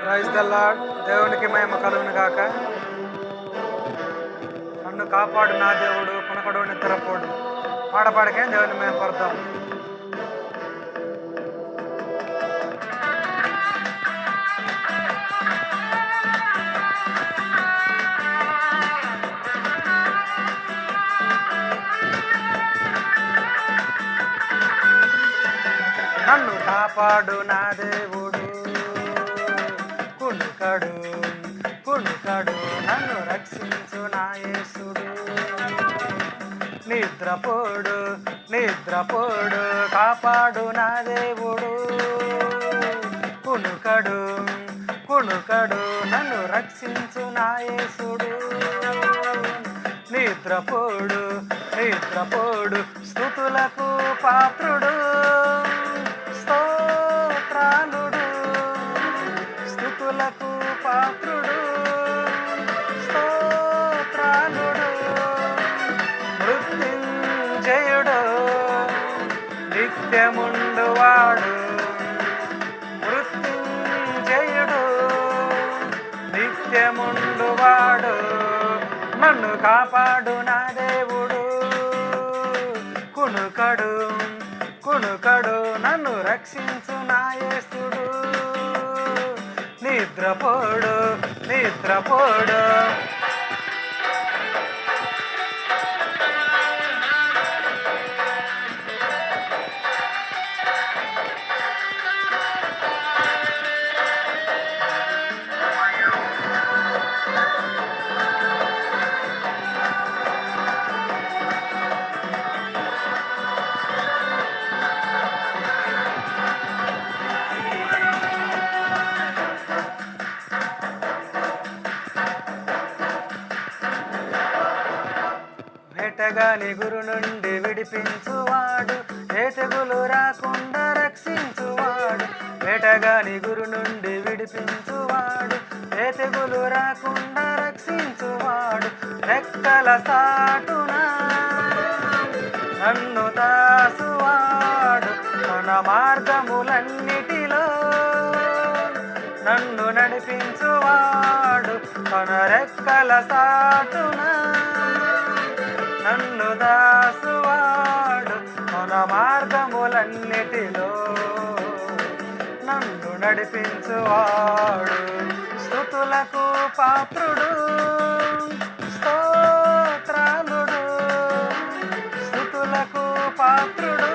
Praise the lord. దేవునికి మహిమ కలుగును గాక. నన్ను కాపాడు నా దేవుడు, కొనకడు నిద్రపోడు. పాడపాడకే దేవుని మేము పడతాం. నన్ను కాపాడు నా దేవుడు, కునుకడు కునుకడు, నన్ను రక్షించు నా యేసుడు. నిద్రపోడు నిద్రపోడు, కాపాడు నా దేవుడు. కునుకడు కునుకడు, నన్ను రక్షించు నా యేసుడు. నిద్రపోడు నిద్రపోడు, స్తుతులకు పాత్రుడు, స్తోత్రాలుడు. స్తుతులకు పాత్రుడు, స్తోత్రాలుడు. మృత్యుంజయుడు, నిత్యముండువాడు. మృత్యుంజయుడు, నిత్యముండువాడు. నన్ను కాపాడు నా దేవుడు. కునుకడు కునుకడు, నన్ను రక్షించు నా యేసుడు. నిద్రపోడు నిద్రపోడు. వేటగాని గురు నుండి విడిపించువాడు, ఏ తెగులు రాకుండా రక్షించువాడు. వేటగాని గురు నుండి విడిపించువాడు, ఏ తెగులు రాకుండా రక్షించువాడు. రెక్కల సాటున నన్ను దాసువాడు, తన మార్గములన్నిటిలో నన్ను నడిపించువాడు. తన రెక్కల సాటున నన్ను దాసువాడు, తన మార్గములన్నిటిలో నన్ను నడిపించువాడు. స్తుతులకు పాత్రుడు, స్తోత్రాలుడు. స్తుతులకు పాత్రుడు,